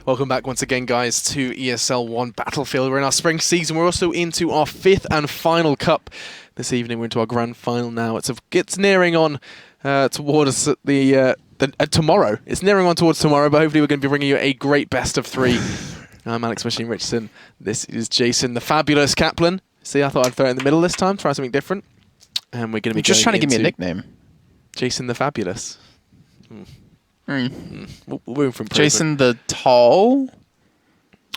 Welcome back once again, guys, to ESL One Battlefield. We're in our spring season. We're also into our 5th and final cup this evening. We're into our grand final now. It's nearing on towards tomorrow. It's nearing on towards tomorrow, but hopefully we're going to be bringing you a great best of 3. I'm Alex Machine Richardson. This is Jason, the fabulous Kaplan. See, I thought I'd throw it in the middle this time, try something different. And we're going to be just trying to give me a nickname. Jason the Fabulous. We're moving from Jason the Tall.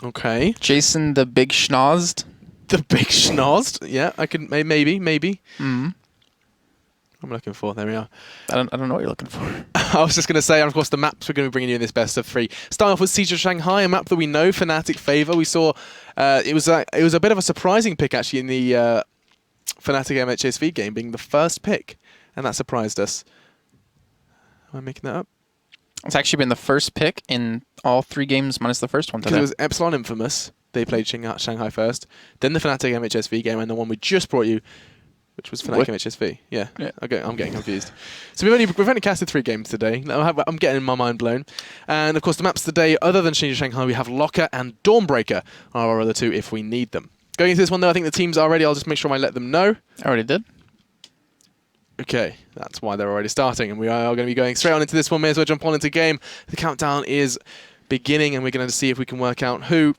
Okay. Jason the Big Schnozzed. The Big Schnozzed? Yeah, I can maybe. I'm looking for. There we are. I don't know what you're looking for. I was just going to say, and of course, the maps we're going to be bringing you in this best of 3. Starting off with Siege of Shanghai, a map that we know Fnatic favour. We saw it was a bit of a surprising pick actually in the Fnatic MHSV game, being the first pick, and that surprised us. Am I making that up? It's actually been the first pick in all 3 games minus the first one today. Because it was Epsilon Infamous. They played Shanghai first, then the Fnatic MHSV game, and the one we just brought you, which was Fnatic MHSV. Yeah. Okay, I'm getting confused. So we've only casted 3 games today. I'm getting my mind blown. And of course, the maps today, other than Shanghai, we have Locker and Dawnbreaker are our other 2 if we need them. Going into this one, though, I think the teams are ready. I'll just make sure I let them know. I already did. Okay, that's why they're already starting, and we are going to be going straight on into this one. May as well jump on into game. The countdown is beginning, and we're going to see if we can work out who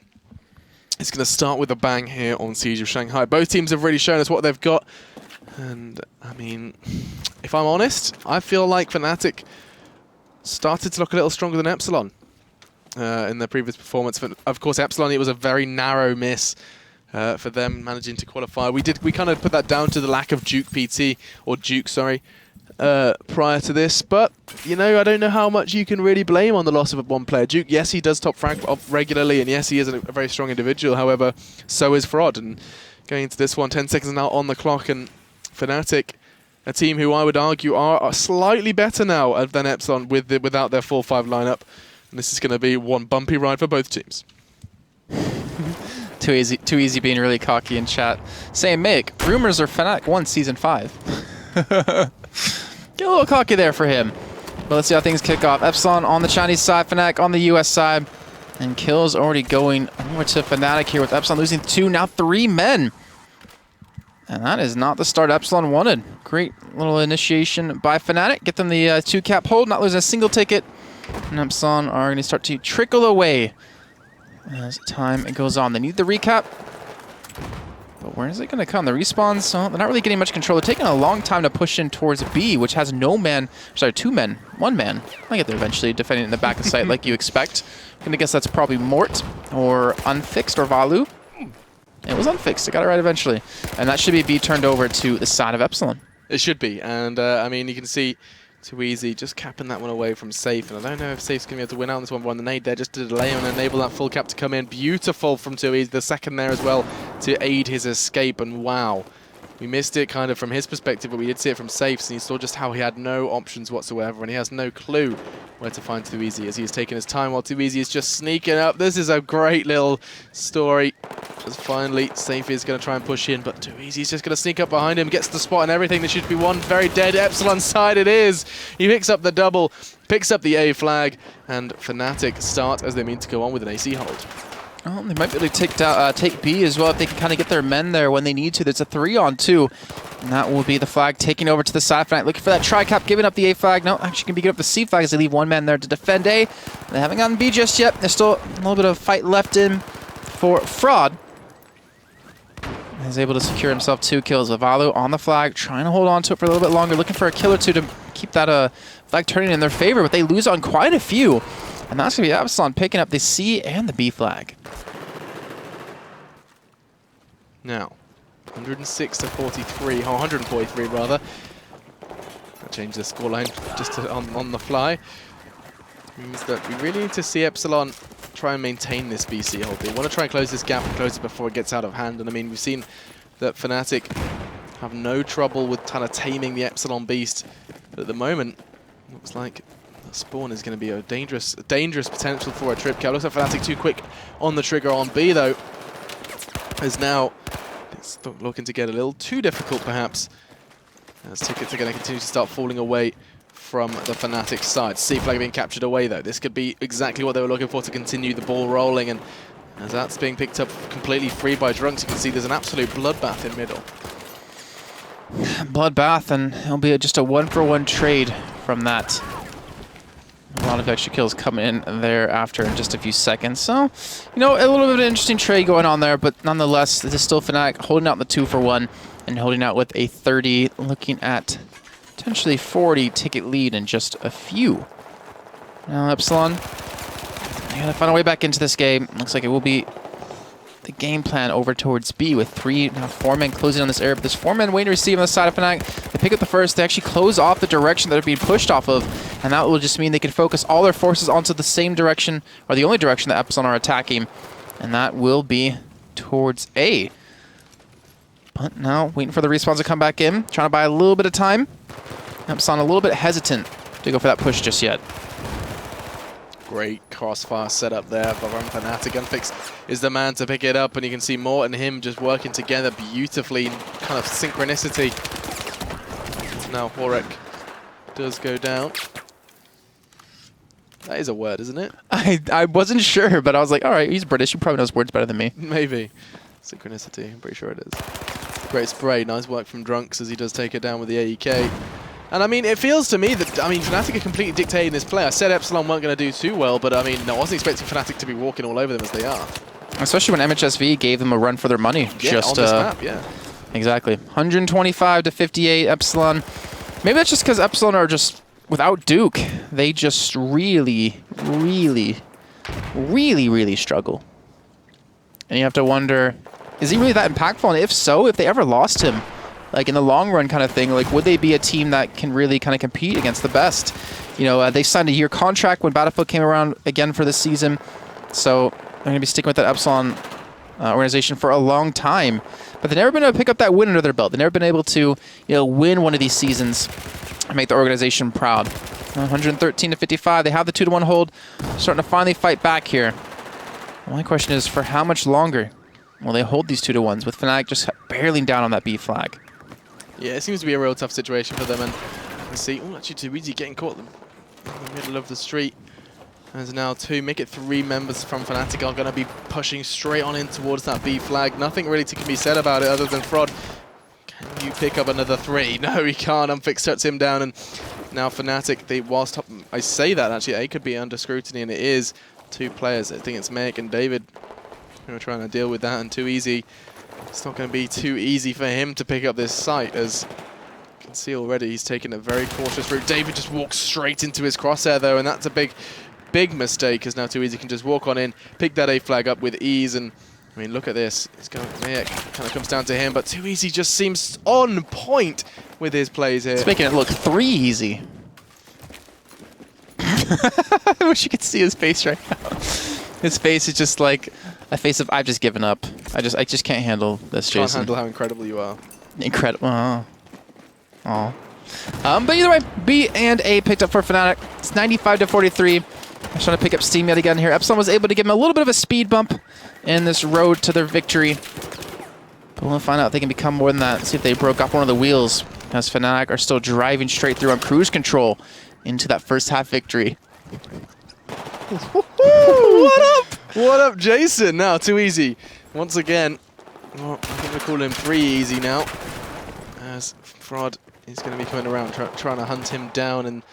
is going to start with a bang here on Siege of Shanghai. Both teams have really shown us what they've got, and I mean, if I'm honest, I feel like Fnatic started to look a little stronger than Epsilon in their previous performance. But of course, Epsilon, it was a very narrow miss. For them managing to qualify. We kind of put that down to the lack of Duke, prior to this. But, you know, I don't know how much you can really blame on the loss of one player. Duke, yes, he does top frag regularly, and yes, he is a very strong individual. However, so is Frod. And going into this one, 10 seconds now on the clock, and Fnatic, a team who I would argue are slightly better now than Epsilon without their full 5 lineup. And this is going to be one bumpy ride for both teams. Too easy being really cocky in chat. Saying, Mick, rumors are Fnatic 1 Season 5. Get a little cocky there for him. But let's see how things kick off. Epsilon on the Chinese side, Fnatic on the US side. And kills already going over to Fnatic here with Epsilon losing 2, now 3 men. And that is not the start Epsilon wanted. Great little initiation by Fnatic. Get them the 2-cap hold, not losing a single ticket. And Epsilon are going to start to trickle away as time goes on. They need the recap. But where is it going to come? The respawns, so they're not really getting much control. They're taking a long time to push in towards B, which has no man. Sorry, 2 men. 1 man. I'll get there eventually, defending in the back of site like you expect. I'm going to guess that's probably Mort or Unfixed or Valu. It was Unfixed. It got it right eventually. And that should be B turned over to the side of Epsilon. It should be. And, I mean, you can see Too Easy just capping that one away from Safe. And I don't know if Safe's going to be able to win out on this one, but on the nade there just to delay and enable that full cap to come in. Beautiful from Too Easy. The second there as well to aid his escape. And wow, we missed it kind of from his perspective, but we did see it from Safe's, and you saw just how he had no options whatsoever, and he has no clue where to find Too Easy as he is taking his time while Too Easy is just sneaking up. This is a great little story. Just finally, Safe is going to try and push in, but Too Easy is just going to sneak up behind him, gets the spot and everything. There should be one very dead Epsilon side. It is. He picks up the double, picks up the A flag, and Fnatic start as they mean to go on with an AC hold. Oh, they might be able to take B as well if they can kind of get their men there when they need to. There's a 3-on-2, and that will be the flag taking over to the side. Fnatic looking for that tri-cap, giving up the A flag. No, actually can be giving up the C flag as they leave 1 man there to defend A. They haven't gotten B just yet. There's still a little bit of fight left in for Fraud. He's able to secure himself 2 kills. Avalu on the flag, trying to hold on to it for a little bit longer, looking for a kill or 2 to keep that flag turning in their favor, but they lose on quite a few. And that's going to be Epsilon picking up the C and the B flag. Now, 106 to 43, or 143 rather. I'll change the scoreline just on the fly. Means that we really need to see Epsilon try and maintain this BC hold. They want to try and close this gap and close it before it gets out of hand. And I mean, we've seen that Fnatic have no trouble with kind of taming the Epsilon beast. But at the moment, it looks like spawn is going to be a dangerous potential for a trip kill. Looks like Fnatic too quick on the trigger on B though. As now it's looking to get a little too difficult perhaps. As tickets are going to continue to start falling away from the Fnatic side. C flag being captured away though. This could be exactly what they were looking for to continue the ball rolling, and as that's being picked up completely free by Drunks, you can see there's an absolute bloodbath in middle. Bloodbath, and it'll be just a 1-for-1 trade from that. A lot of extra kills coming in there after in just a few seconds. So, you know, a little bit of an interesting trade going on there, but nonetheless, this is still Fnatic holding out the 2-for-1 and holding out with a 30, looking at potentially 40 ticket lead in just a few. Now Epsilon, they gotta find a way back into this game. Looks like it will be the game plan over towards B with 3, now 4 men closing on this area, but there's 4 men waiting to receive on the side of Fnatic. They pick up the first, they actually close off the direction that they're being pushed off of, and that will just mean they can focus all their forces onto the same direction, or the only direction that Epsilon are attacking, and that will be towards A. But now, waiting for the respawns to come back in, trying to buy a little bit of time. Epsilon a little bit hesitant to go for that push just yet. Great crossfire setup there from Fnatic. Unfixed is the man to pick it up, and you can see Mort and him just working together beautifully in kind of synchronicity. Now Horek does go down. That is a word, isn't it? I wasn't sure, but I was like, all right, he's British. He probably knows words better than me. Maybe. Synchronicity, I'm pretty sure it is. Great spray, nice work from Drunks as he does take it down with the AEK. And I mean, it feels to me that, Fnatic are completely dictating this play. I said Epsilon weren't going to do too well, but I mean, I wasn't expecting Fnatic to be walking all over them as they are. Especially when MHSV gave them a run for their money. Yeah, just, on this map, yeah. Exactly. 125 to 58, Epsilon. Maybe that's just because Epsilon are just, without Duke, they just really, really, really, really struggle. And you have to wonder, is he really that impactful? And if so, if they ever lost him, like in the long run kind of thing, like would they be a team that can really kind of compete against the best? You know, they signed a year contract when Battlefield came around again for this season. So they're going to be sticking with that Epsilon organization for a long time. But they've never been able to pick up that win under their belt. They've never been able to, you know, win one of these seasons and make the organization proud. 113 to 55. They have the 2-to-1 hold. Starting to finally fight back here. The only question is, for how much longer will they hold these 2-to-1s with Fnatic just barreling down on that B flag? Yeah, it seems to be a real tough situation for them, and let's see. Oh, actually, too easy getting caught in the middle of the street. There's now 2, make it 3 members from Fnatic are going to be pushing straight on in towards that B flag. Nothing really can be said about it other than Fraud. Can you pick up another 3? No, he can't. Unfixed shuts him down, and now Fnatic, whilst I say that, actually, A could be under scrutiny, and it is 2 players. I think it's Mek and David who are trying to deal with that, and too easy. It's not going to be too easy for him to pick up this site, as you can see already he's taking a very cautious route. David just walks straight into his crosshair though, and that's a big mistake, because now Too Easy can just walk on in, pick that A flag up with ease, and I mean, look at this. It's going, Mayek kind of comes down to him, but Too Easy just seems on point with his plays here. It's making it look 3 easy. I wish you could see his face right now. His face is just like a face of, I've just given up. I just can't handle this, Jason. Can't handle how incredible you are. Incredible. Oh. But either way, B and A picked up for Fnatic. It's 95 to 43. I'm trying to pick up steam yet again here. Epsilon was able to give him a little bit of a speed bump in this road to their victory. But we'll find out if they can become more than that. See if they broke off one of the wheels, as Fnatic are still driving straight through on cruise control into that first half victory. What up? What up, Jason? Now, Too Easy. Once again, well, I think we're calling him 3 Easy now, as Fraud is going to be coming around, trying to hunt him down, and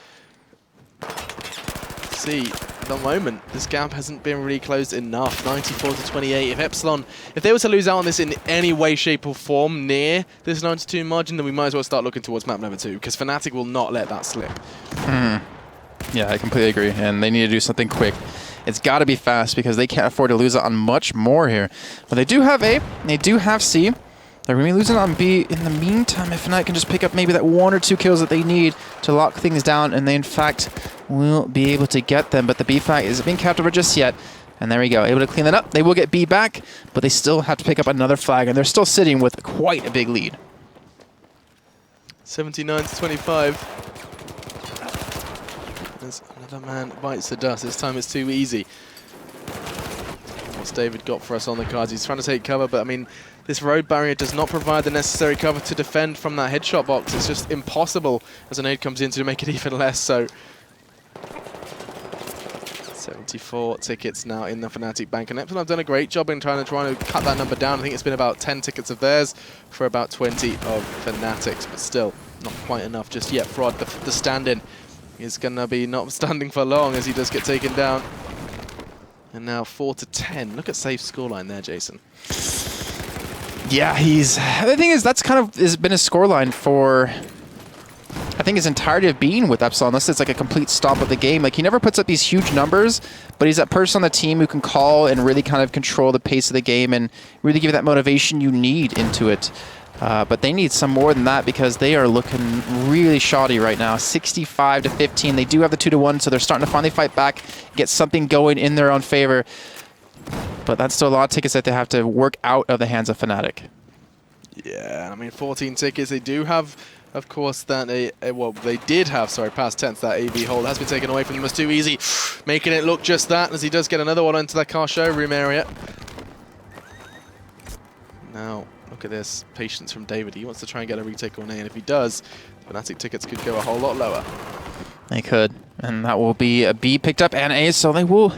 see, at the moment, this gap hasn't been really closed enough. 94 to 28. If Epsilon, if they were to lose out on this in any way, shape, or form near this 92 margin, then we might as well start looking towards map number 2, because Fnatic will not let that slip. Yeah, I completely agree, and they need to do something quick. It's got to be fast, because they can't afford to lose out on much more here. But they do have A, they do have C. They're going to be losing on B. In the meantime, if Fnatic can just pick up maybe that 1 or 2 kills that they need to lock things down, and they in fact will be able to get them. But the B flag isn't being capped over just yet. And there we go, able to clean that up. They will get B back, but they still have to pick up another flag, and they're still sitting with quite a big lead. 79 to 25. As another man bites the dust. This time it's Too Easy. What's David got for us on the cards? He's trying to take cover, but I mean, this road barrier does not provide the necessary cover to defend from that headshot box. It's just impossible as a nade comes in to make it even less so. 74 tickets now in the Fnatic bank, and Epsilon have done a great job in trying to cut that number down. I think it's been about 10 tickets of theirs for about 20 of Fnatic's, but still not quite enough just yet. Frod, the stand-in, is going to be not standing for long as he does get taken down. And now 4-10. Look at Safe's scoreline there, Jason. Yeah, the thing is, that's kind of has been a scoreline for, I think, his entirety of being with Epsilon, unless it's like a complete stop of the game. Like, he never puts up these huge numbers, but he's that person on the team who can call and really kind of control the pace of the game and really give you that motivation you need into it. But they need some more than that because they are looking really shoddy right now. 65-15. They do have the 2-1, so they're starting to finally fight back, get something going in their own favor. But that's still a lot of tickets that they have to work out of the hands of Fnatic. Yeah, I mean, 14 tickets. They do have, of course, that well, they did have, sorry, past tense, that AV hold has been taken away from them. It's too easy, making it look just that as he does get another one into that car showroom area. Now, look at this patience from David. He wants to try and get a retake on A, and if he does, Fnatic tickets could go a whole lot lower. They could, and that will be a B picked up and A, so they will,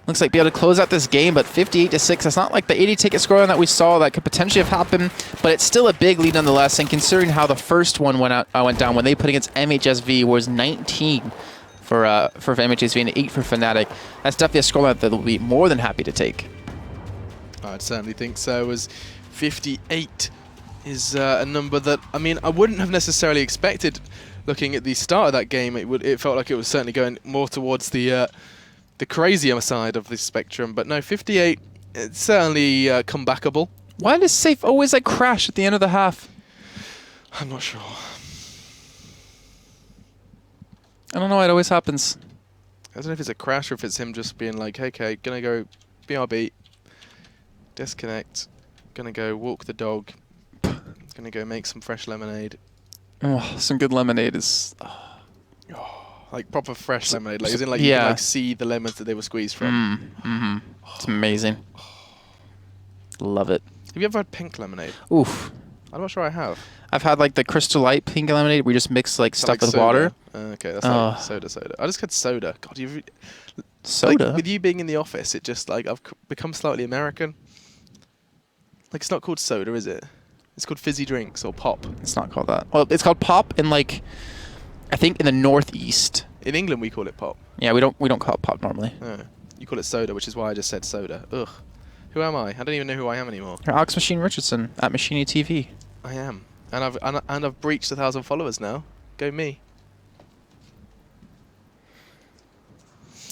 looks like, be able to close out this game. But 58-6, that's not like the 80 ticket scoring that we saw that could potentially have happened, but it's still a big lead nonetheless. And considering how the first one went down when they put against MHSV was 19 for MHSV and 8 for Fnatic, that's definitely a scoreline that they'll be more than happy to take. I'd certainly think so. As 58 is a number that, I mean, I wouldn't have necessarily expected. Looking at the start of that game, it felt like it was certainly going more towards the crazier side of the spectrum. But no, 58, it's certainly comebackable. Why does Safe always like crash at the end of the half? I'm not sure. I don't know why it always happens. I don't know if it's a crash or if it's him just being like, hey, okay, gonna go BRB, disconnect, gonna go walk the dog, gonna go make some fresh lemonade. Oh, some good lemonade is... Like proper fresh lemonade, like, as in like yeah. You can like see the lemons that they were squeezed from. It's amazing. Love it. Have you ever had pink lemonade? Oof. I'm not sure I have. I've had like the Crystal Light pink lemonade where you just mix like stuff with soda. Water. Okay, that's like soda. I just had soda. God, you've... Soda? Like, with you being in the office, it just like, I've become slightly American. Like, it's not called soda, is it? It's called fizzy drinks or pop. It's not called that. Well, it's called pop in like, I think in the Northeast. In England, we call it pop. Yeah, we don't call it pop normally. Oh, you call it soda, which is why I just said soda. Ugh. Who am I? I don't even know who I am anymore. You're Alex Machine Richardson at Machine TV. I am, and I've breached 1,000 followers now. Go me.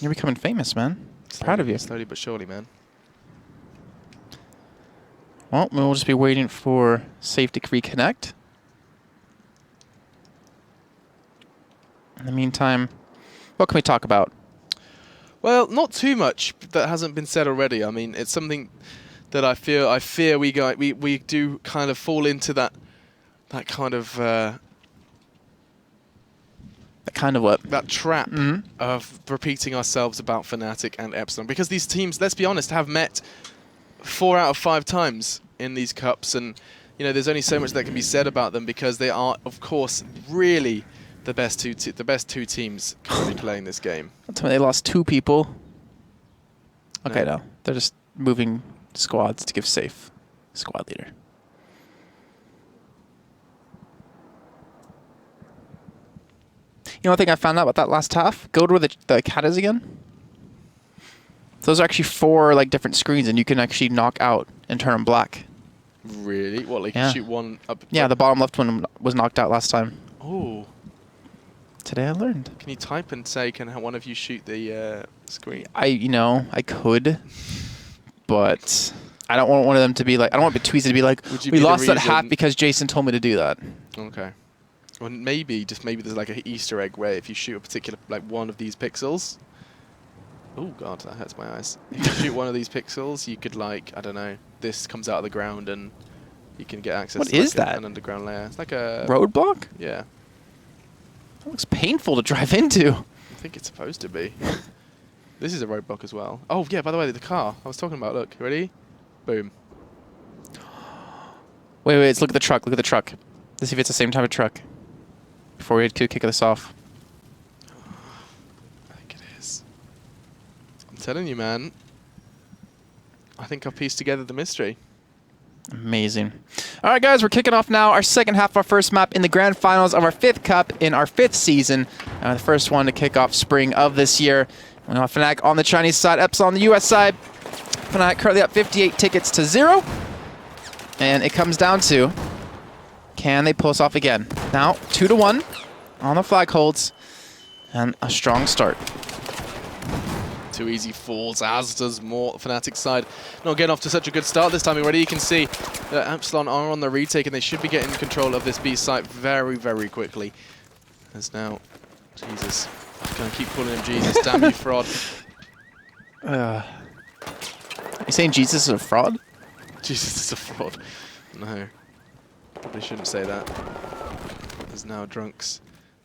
You're becoming famous, man. Proud of you. Slowly but surely, man. Well, we'll just be waiting for Safe to reconnect. In the meantime, what can we talk about? Well, not too much that hasn't been said already. I mean, it's something that I fear we do kind of fall into that kind of That kind of what? that trap of repeating ourselves about Fnatic and Epsilon, because these teams, let's be honest, have met 4 out of 5 times in these cups, and you know there's only so much that can be said about them because they are, of course, really the best two teams currently playing this game. That's when they lost 2 people. Okay, no, they're just moving squads to give Safe squad leader. You know one thing I found out about that last half? Go to where the cat is again. Those are actually 4 like different screens, and you can actually knock out and turn them black. Really? What, like you shoot one up? Yeah, the bottom left one was knocked out last time. Oh. Today I learned. Can you type and say, can one of you shoot the screen? I could, but I don't want one of them to be like, I don't want Betweezy to be like, we lost that half because Jason told me to do that. Okay. Well, maybe there's like an Easter egg where if you shoot a particular, like one of these pixels. Oh God, that hurts my eyes. If you shoot one of these pixels, you could like, I don't know, this comes out of the ground and you can get access to like an underground layer. It's like a... roadblock? Yeah. That looks painful to drive into. I think it's supposed to be. This is a roadblock as well. Oh, yeah, by the way, the car I was talking about. Look, ready? Boom. Wait, let's look at the truck. Look at the truck. Let's see if it's the same type of truck. Before we could kick this off. I think it is. I'm telling you, man. I think I've pieced together the mystery. Amazing. All right, guys, we're kicking off now our second half of our first map in the grand finals of our 5th cup in our 5th season. The first one to kick off spring of this year. We have Fnatic on the Chinese side, Epsilon on the US side. Fnatic currently up 58 tickets to 0. And it comes down to, can they pull us off again? Now, 2-1 on the flag holds, and a strong start. Too easy falls, as does more Fnatic side. Not getting off to such a good start this time already. You can see that Epsilon are on the retake, and they should be getting control of this B site very, very quickly. As now, Jesus, I'm gonna keep calling him Jesus. Damn you, fraud. Are you saying Jesus is a fraud? Jesus is a fraud. No, probably shouldn't say that. There's now Drunks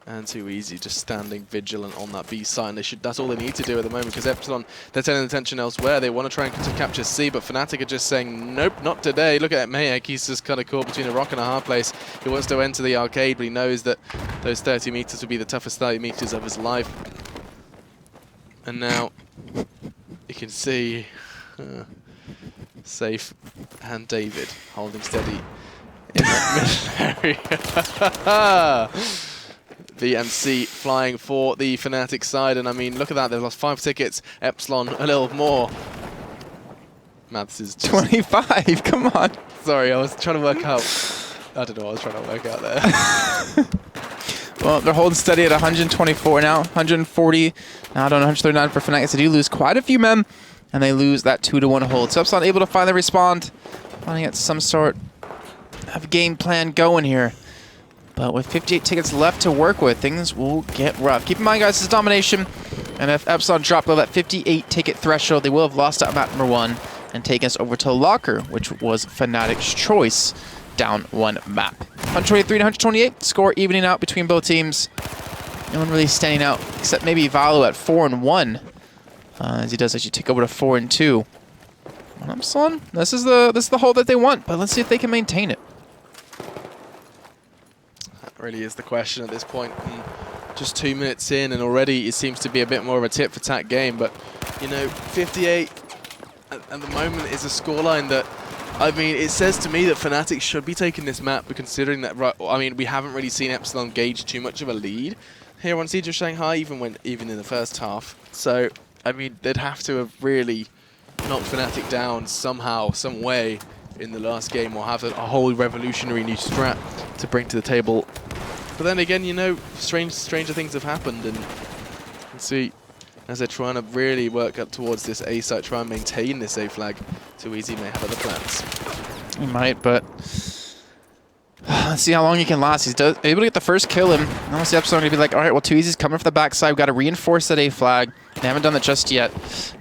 and Too Easy just standing vigilant on that B side, and they should, that's all they need to do at the moment, because Epsilon, they're turning attention elsewhere. They want to try and capture C, but Fnatic are just saying, nope, not today. Look at Mayek, he's just kind of caught between a rock and a hard place. He wants to enter the arcade, but he knows that those 30 meters will be the toughest 30 meters of his life. And now, you can see Safe and David holding steady in that middle area. VMC flying for the Fnatic side, and I mean, look at that, they've lost 5 tickets. Epsilon a little more. Maths is just 25, come on. Sorry, I was trying to work out. I don't know what I was trying to work out there. Well, they're holding steady at 124 now, 140. Now I don't know, 139 for Fnatic. So they do lose quite a few men, and they lose that 2-1 hold. So Epsilon able to finally respond, finally get some sort of game plan going here. But with 58 tickets left to work with, things will get rough. Keep in mind, guys, this is domination. And if Epsilon drop below that 58 ticket threshold, they will have lost out map number 1 and taken us over to Locker, which was Fnatic's choice, down 1 map. 123 to 128, score evening out between both teams. No one really standing out, except maybe Valo at 4-1, as he does actually take over to 4-2. Epsilon, this is the hold that they want, but let's see if they can maintain it. Really is the question at this point. And just 2 minutes in, and already it seems to be a bit more of a tit-for-tat game. But, you know, 58 at the moment is a scoreline that, I mean, it says to me that Fnatic should be taking this map, but considering that, I mean, we haven't really seen Epsilon gauge too much of a lead here on Siege of Shanghai, even in the first half. So, I mean, they'd have to have really knocked Fnatic down somehow, some way in the last game, or have a whole revolutionary new strat to bring to the table. But then again, you know, stranger things have happened, and you can see as they're trying to really work up towards this A site, try and maintain this A flag. Too Easy may have other plans. He might, but let's see how long he can last. He's able to get the first kill, and now the Epsilon going to be like, all right, well, Too Easy's coming from the backside. We've got to reinforce that A flag. They haven't done that just yet.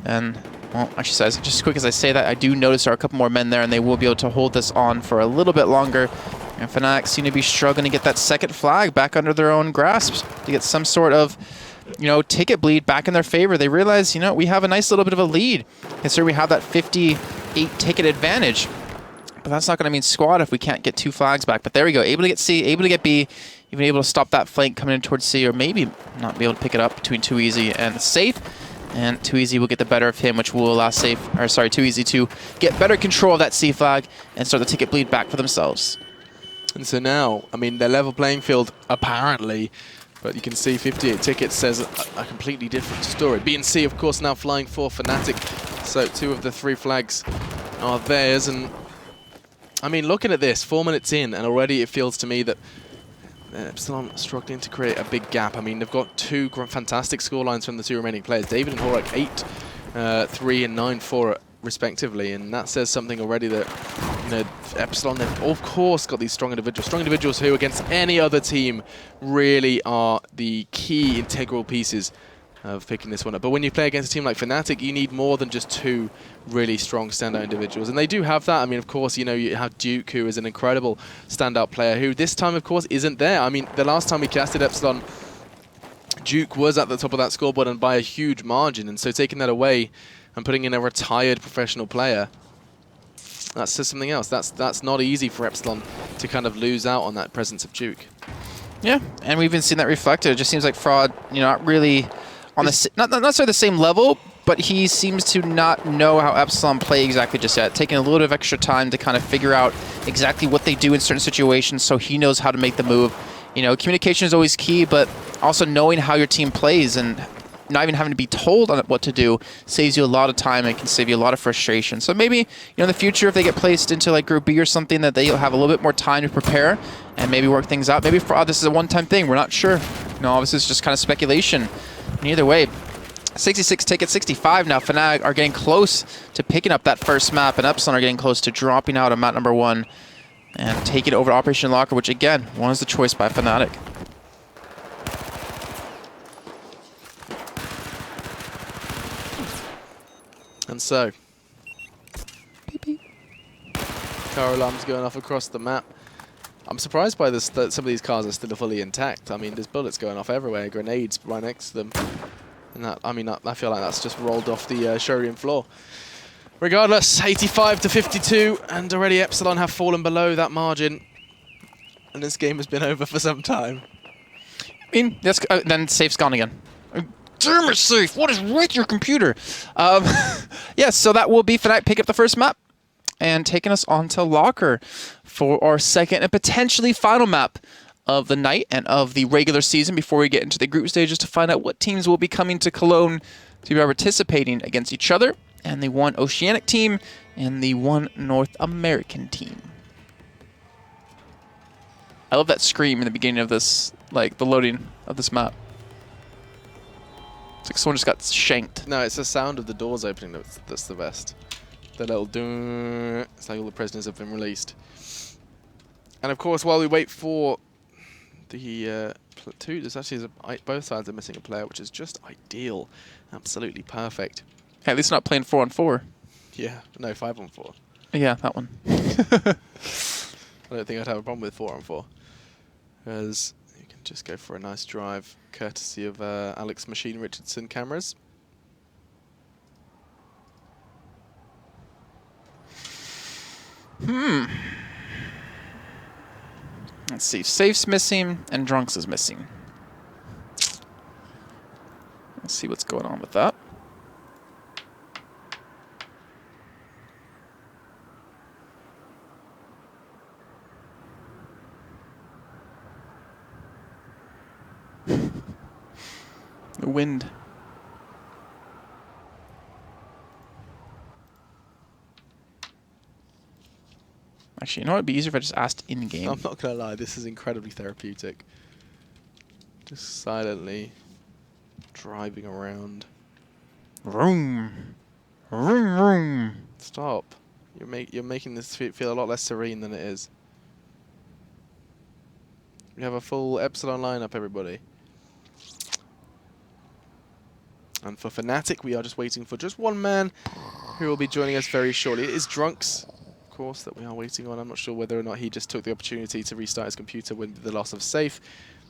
And, well, actually, just as quick as I say that, I do notice there are a couple more men there, and they will be able to hold this on for a little bit longer. And Fnatic seem to be struggling to get that second flag back under their own grasp, to get some sort of, you know, ticket bleed back in their favor. They realize, you know, we have a nice little bit of a lead, considering we have that 58 ticket advantage. But that's not going to mean squad if we can't get 2 flags back. But there we go, able to get C, able to get B, even able to stop that flank coming in towards C, or maybe not be able to pick it up between Too Easy and Safe. And Too Easy will get the better of him, which will allow Too Easy to get better control of that C flag and start the ticket bleed back for themselves. And so now, I mean, they're level playing field, apparently, but you can see 58 tickets says a completely different story. B and C, of course, now flying for Fnatic, so 2 of the 3 flags are theirs. And, I mean, looking at this, 4 minutes in, and already it feels to me that Epsilon struggling to create a big gap. I mean, they've got 2 fantastic scorelines from the 2 remaining players. David and Horak 8-3 and 9-4 respectively, and that says something already that, you know, Epsilon, they've of course got these strong individuals who against any other team really are the key integral pieces of picking this one up. But when you play against a team like Fnatic, you need more than just 2 really strong standout individuals, and they do have that. I mean, of course, you know, you have Duke, who is an incredible standout player, who this time, of course, isn't there. I mean, the last time we casted Epsilon, Duke was at the top of that scoreboard and by a huge margin, and so taking that away and putting in a retired professional player, that says something else. That's not easy for Epsilon to kind of lose out on that presence of Duke. Yeah, and we've even seen that reflected. It just seems like Fraud, not really on the not necessarily the same level, but he seems to not know how Epsilon play exactly just yet. Taking a little bit of extra time to kind of figure out exactly what they do in certain situations, so he knows how to make the move. Communication is always key, but also knowing how your team plays and not even having to be told on what to do saves you a lot of time and can save you a lot of frustration. So maybe, in the future, if they get placed into like Group B or something, that they'll have a little bit more time to prepare and maybe work things out. Maybe for this is a one-time thing. We're not sure. Obviously, it's just kind of speculation. And either way, 66 tickets, 65 now. Fnatic are getting close to picking up that first map, and Epsilon are getting close to dropping out on map number 1 and taking it over to Operation Locker, which, again, was the choice by Fnatic. And so, car alarms going off across the map. I'm surprised by this that some of these cars are still fully intact. I mean, there's bullets going off everywhere, grenades right next to them, and I feel like that's just rolled off the showroom floor. Regardless, 85 to 52, and already Epsilon have fallen below that margin, and this game has been over for some time. That's, then Safe's gone again. Damn it, Safe! What is with your computer? Yes, so that will be Fnatic pick up the first map and taking us on to Locker for our second and potentially final map of the night and of the regular season before we get into the group stages to find out what teams will be coming to Cologne to be participating against each other, and the one Oceanic team and the one North American team. I love that scream in the beginning of this, like the loading of this map. It's like someone just got shanked. No, it's the sound of the doors opening that's the best. The little ding. It's like all the prisoners have been released. And of course, while we wait for the platoon, there's actually both sides are missing a player, which is just ideal. Absolutely perfect. Hey, at least not playing 4-on-4. Yeah, no, 5-on-4. Yeah, that one. I don't think I'd have a problem with 4-on-4. Because you can just go for a nice drive, courtesy of Alex Machine Richardson cameras. Let's see. Safe's missing and Drunks is missing. Let's see what's going on with that. The wind. Actually, you know what would be easier if I just asked in-game? I'm not going to lie, this is incredibly therapeutic. Just silently driving around. Vroom. Vroom, vroom. Stop. You're making this feel a lot less serene than it is. We have a full Epsilon lineup, everybody. And for Fnatic, we are just waiting for just one man who will be joining us very shortly. It is Drunks, of course, that we are waiting on. I'm not sure whether or not he just took the opportunity to restart his computer with the loss of Safe.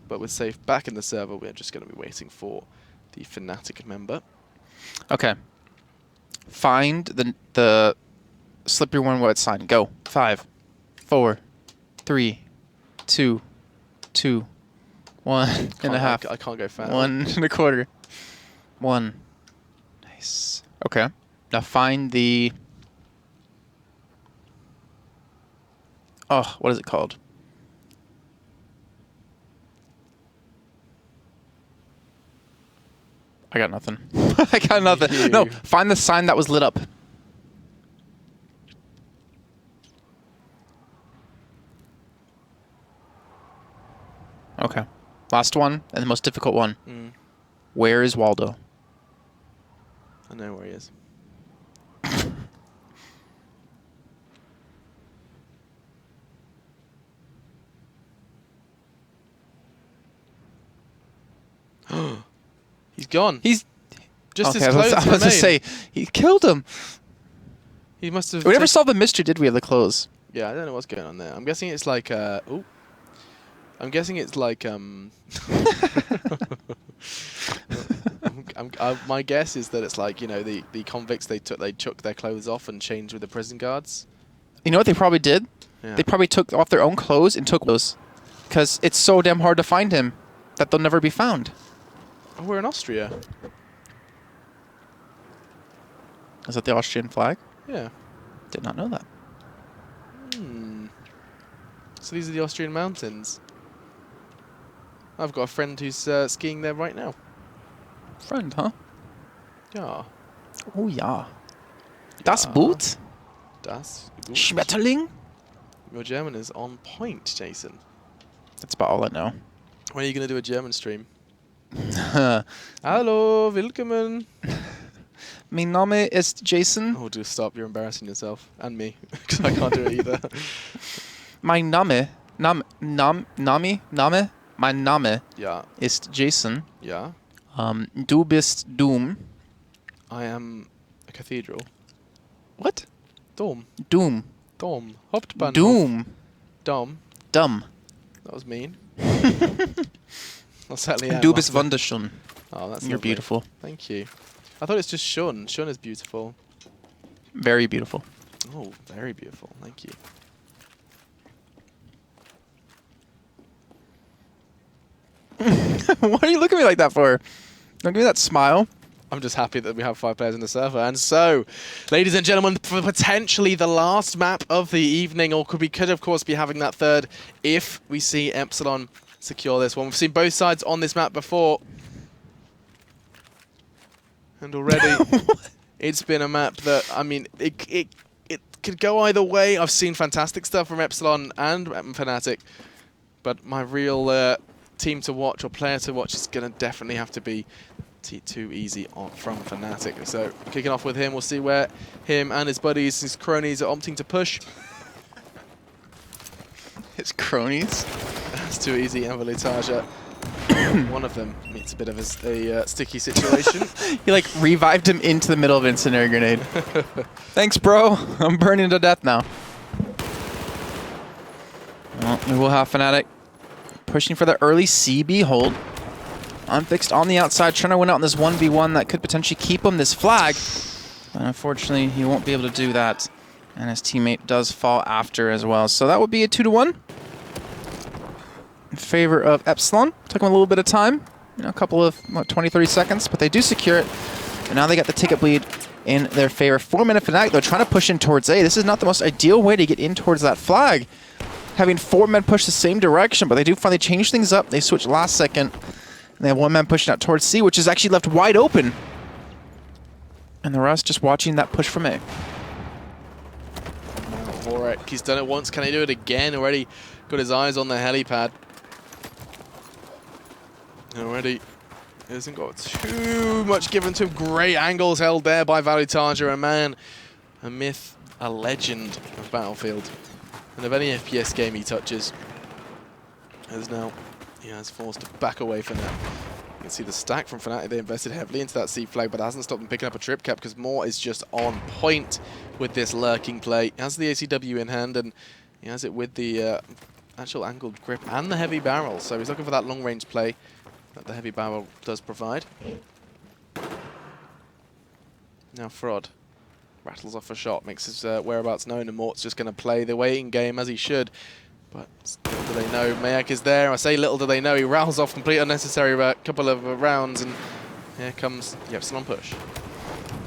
But with Safe back in the server, we're just going to be waiting for the Fnatic member. Okay. Find the slippery one where it's signed. Go. 5, 4, 3, 2, 2, 1 and a half. I can't go fast. 1 and a quarter. 1. Nice. Okay. Now find the... Oh, what is it called? I got nothing. I got nothing. No, find the sign that was lit up. Okay. Last one, and the most difficult one. Where is Waldo? I know where he is. He's gone. He's just okay, as close. I was to say he killed him. He must have. We never solved the mystery, did we? Of the clothes. Yeah, I don't know what's going on there. I'm guessing it's like. I'm guessing it's like. my guess is that it's like, you know, the convicts, they took their clothes off and changed with the prison guards. You know what they probably did? Yeah. They probably took off their own clothes and took those. Because it's so damn hard to find him that they'll never be found. Oh, we're in Austria. Is that the Austrian flag? Yeah. Did not know that. So these are the Austrian mountains. I've got a friend who's skiing there right now. Friend, huh? Yeah. Oh, yeah. Das Ja. Boot? Das gut. Schmetterling? Your German is on point, Jason. That's about all I know. When are you going to do a German stream? Hallo, willkommen. Mein Name ist Jason. Oh, do stop. You're embarrassing yourself. And me. Because I can't do it either. Mein Name. Mein Name Ja. ist Jason. Ja. Du bist dumm. I am a cathedral. What? Dom. Doom. Dom. Hauptbahnhof. Doom. Dom. Dumb. That was mean. Well, certainly am. Du bist wunderschön. Oh, that's You're lovely. beautiful. Thank you. I thought it's just Shun. Shun is beautiful. Very beautiful. Oh, very beautiful. Thank you. Why are you looking at me like that for? Don't give me that smile. I'm just happy that we have 5 players in the server. And so, ladies and gentlemen, for potentially the last map of the evening, or we could, of course, be having that third if we see Epsilon secure this one. We've seen both sides on this map before. And already, it's been a map that, I mean, it could go either way. I've seen fantastic stuff from Epsilon and Fnatic. But my real team to watch, or player to watch, is going to definitely have to be T2 Easy from Fnatic. So kicking off with him, we'll see where him and his buddies, his cronies, are opting to push. His cronies? It's too easy, and Valitaja. One of them meets a bit of a sticky situation. You like revived him into the middle of an incendiary grenade. Thanks, bro. I'm burning to death now. Well, we will have Fnatic pushing for the early CB hold. Unfixed on the outside, trying to win out in this 1v1 that could potentially keep him this flag. But unfortunately, he won't be able to do that. And his teammate does fall after as well. So that would be a 2-1 in favor of Epsilon. Took him a little bit of time, you know, a couple of 20-30 seconds, but they do secure it. And now they got the ticket bleed in their favor. 4-minute Fnatic, though, trying to push in towards A. This is not the most ideal way to get in towards that flag. Having 4 men push the same direction, but they do finally change things up. They switch last second. And they have 1 man pushing out towards C, which is actually left wide open. And the rest just watching that push from A. Horek, he's done it once. Can he do it again? Already got his eyes on the helipad. Already hasn't got too much given to him. Great angles held there by Valitaja, a man, a myth, a legend of Battlefield. And of any FPS game he touches, as now he has forced to back away from that. You can see the stack from Fnatic. They invested heavily into that C flag, but it hasn't stopped them picking up a trip cap because Moore is just on point with this lurking play. He has the ACW in hand, and he has it with the actual angled grip and the heavy barrel. So he's looking for that long-range play that the heavy barrel does provide. Now Fraud rattles off a shot, makes his whereabouts known, and Mort's just going to play the waiting game as he should. But little do they know, Mayak is there. I say little do they know, he rattles off complete unnecessary couple of rounds, and here comes the Epsilon push.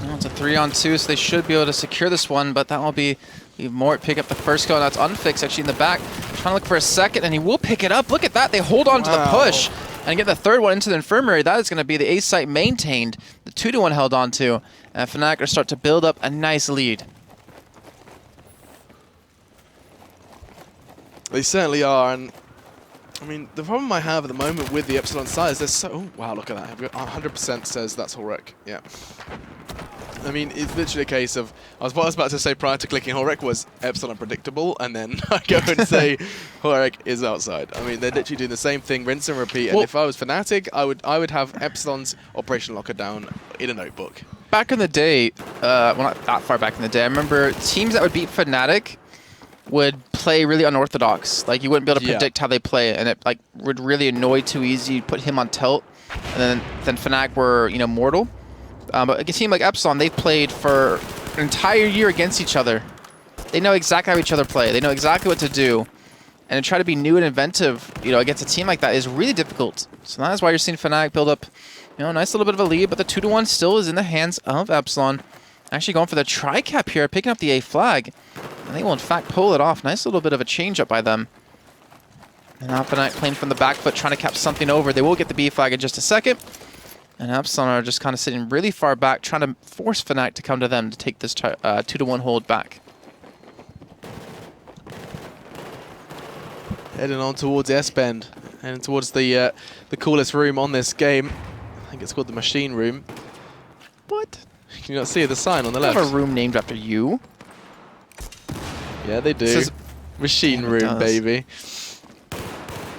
Well, it's a 3-on-2, so they should be able to secure this one, but that will be Mort pick up the first kill, and that's Unfixed actually in the back. Trying to look for a second, and he will pick it up. Look at that, they hold on to the push and get the third one into the infirmary. That is going to be the A site maintained. The 2-1 held on to, and Fnatic are start to build up a nice lead. They certainly are, and I mean, the problem I have at the moment with the Epsilon side is they're so... Oh, wow, look at that. 100% says that's Horek. Yeah. I mean, it's literally a case of... What I was about to say prior to clicking Horek was Epsilon predictable, and then I go and say Horek is outside. I mean, they're literally doing the same thing, rinse and repeat, and if I was Fnatic, I would have Epsilon's Operation Locker down in a notebook. Back in the day, well, not that far back in the day, I remember teams that would beat Fnatic would play really unorthodox. Like, you wouldn't be able to predict how they play, and it like would really annoy Too Easy. You'd put him on tilt, and then Fnatic were, you know, mortal. But a team like Epsilon, they've played for an entire year against each other. They know exactly how each other play. They know exactly what to do. And to try to be new and inventive, against a team like that is really difficult. So that is why you're seeing Fnatic build up, a nice little bit of a lead. But the 2-1 still is in the hands of Epsilon. Actually going for the tri-cap here, picking up the A flag. And they will in fact pull it off. Nice little bit of a change up by them. And now Fnatic playing from the back foot, trying to cap something over. They will get the B flag in just a second. And Epsilon are just kind of sitting really far back, trying to force Fnatic to come to them to take this 2-1 hold back. Heading on towards S-Bend, heading towards the coolest room on this game. I think it's called the Machine Room. What? Can you not see the sign on the left? They have a room named after you. Yeah, they do. Machine Room, baby.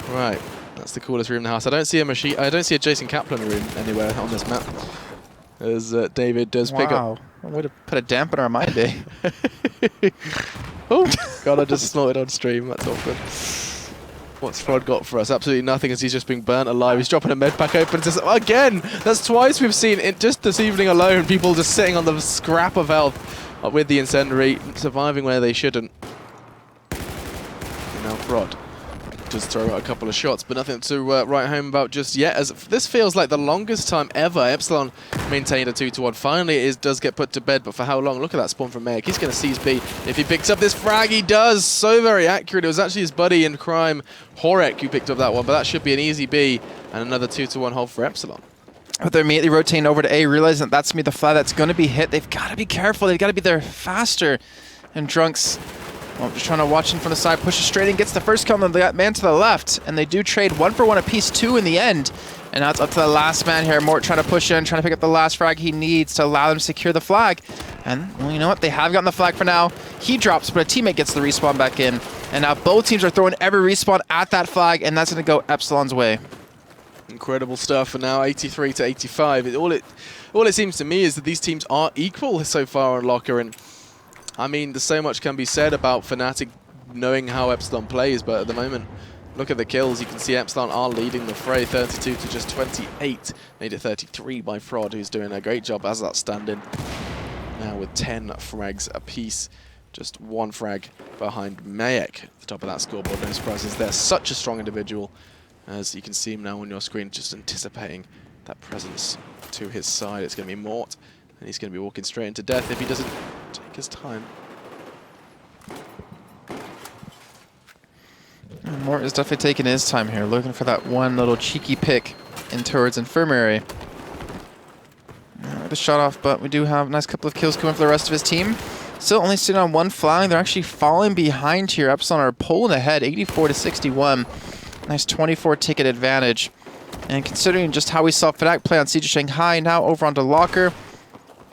Right, that's the coolest room in the house. I don't see a Jason Kaplan room anywhere on this map. As David does pick up. Wow, way to put a dampener on my day. Oh, God, I just snorted on stream. That's awkward. What's Frod got for us? Absolutely nothing, as he's just being burnt alive. He's dropping a med pack open. Just, again, that's twice we've seen it just this evening alone. People just sitting on the scrap of health with the incendiary, surviving where they shouldn't. And now Frod does throw out a couple of shots, but nothing to write home about just yet, as this feels like the longest time ever Epsilon maintained a 2-1. Finally, it does get put to bed, but for how long? Look at that spawn from Mayek. He's going to seize B. If he picks up this frag, he does. So very accurate. It was actually his buddy in crime, Horek, who picked up that one, but that should be an easy B and another 2-1 hold for Epsilon. But they're immediately rotating over to A, realizing that that's going to be the flag that's going to be hit. They've got to be careful. They've got to be there faster. And Drunks, well, just trying to watch him from the side, pushes straight in, gets the first kill on the man to the left. And they do trade 1-for-1 apiece, 2 in the end. And now it's up to the last man here. Mort trying to push in, trying to pick up the last frag he needs to allow them to secure the flag. And, well, you know what? They have gotten the flag for now. He drops, but a teammate gets the respawn back in. And now both teams are throwing every respawn at that flag, and that's going to go Epsilon's way. Incredible stuff, and now 83 to 85. All it seems to me is that these teams are equal so far on Locker, and I mean, there's so much can be said about Fnatic knowing how Epsilon plays, but at the moment, look at the kills. You can see Epsilon are leading the fray, 32 to just 28. Made it 33 by Frod, who's doing a great job as that stand-in. Now with 10 frags apiece, just 1 frag behind Mayek at the top of that scoreboard. No surprises there. Such a strong individual, as you can see him now on your screen, just anticipating that presence to his side. It's going to be Mort, and he's going to be walking straight into death if he doesn't take his time. And Mort is definitely taking his time here, looking for that one little cheeky pick in towards Infirmary. The shot off, but we do have a nice couple of kills coming for the rest of his team. Still only sitting on 1 flag. They're actually falling behind here. Epsilon are pulling ahead, 84 to 61. Nice 24 ticket advantage. And considering just how we saw Fnatic play on Siege of Shanghai, now over onto Locker,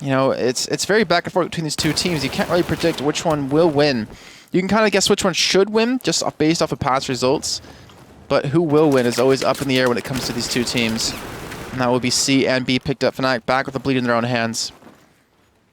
it's very back and forth between these two teams. You can't really predict which one will win. You can kind of guess which one should win, just based off of past results. But who will win is always up in the air when it comes to these two teams. And that will be C and B picked up Fnatic back with the bleed in their own hands.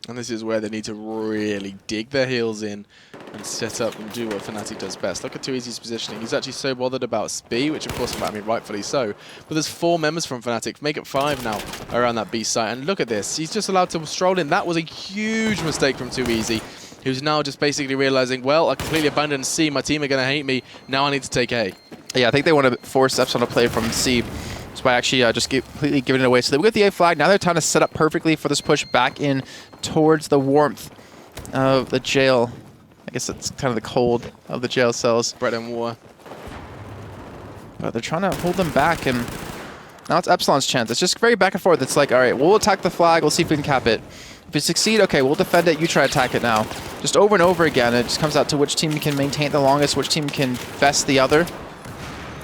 And this is where they need to really dig their heels in and set up and do what Fnatic does best. Look at Tuizi's positioning. He's actually so bothered about B, which of course, I mean, rightfully so. But there's 4 members from Fnatic, make it 5 now around that B site. And look at this. He's just allowed to stroll in. That was a huge mistake from Tuizi, who's now just basically realizing, well, I completely abandoned C. My team are going to hate me. Now I need to take A. Yeah, I think they want to force Epsilon to play from C. So by actually just completely giving it away. So they get the A flag. Now they're trying to set up perfectly for this push back in towards the warmth of the jail. I guess it's kind of the cold of the jail cells. Bread and water. But they're trying to hold them back, and now it's Epsilon's chance. It's just very back and forth. It's like, all right, we'll attack the flag. We'll see if we can cap it. If we succeed, okay, we'll defend it. You try to attack it now. Just over and over again. It just comes out to which team can maintain the longest, which team can best the other.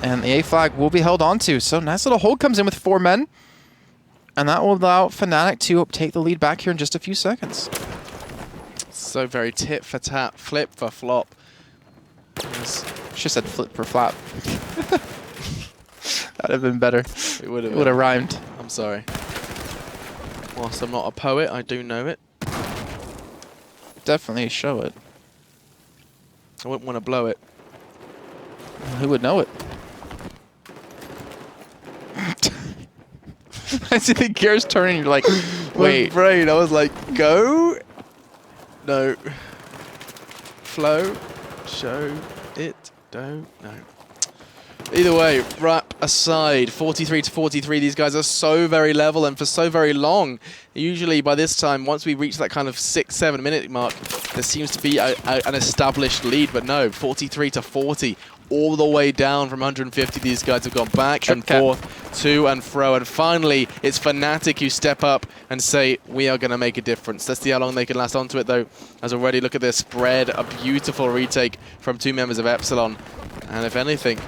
And the A flag will be held onto. So nice little hold comes in with 4 men. And that will allow Fnatic to take the lead back here in just a few seconds. So very tit for tat, flip for flop. Yes. She said flip for flap. That would have been better. It would have rhymed. I'm sorry. Whilst I'm not a poet, I do know it. Definitely show it. I wouldn't want to blow it. Who would know it? I see the gears turning. You're like, My brain, I was like, go? No. Flow. Show it. Don't. No. Either way, wrap aside, 43 to 43, these guys are so very level and for so very long. Usually by this time, once we reach that kind of 6-7 minute mark, there seems to be an established lead, but no, 43 to 40, all the way down from 150. These guys have gone back and forth, to and fro, and finally, it's Fnatic who step up and say, we are going to make a difference. Let's see how long they can last onto it, though. As already, look at this spread, a beautiful retake from 2 members of Epsilon, and if anything,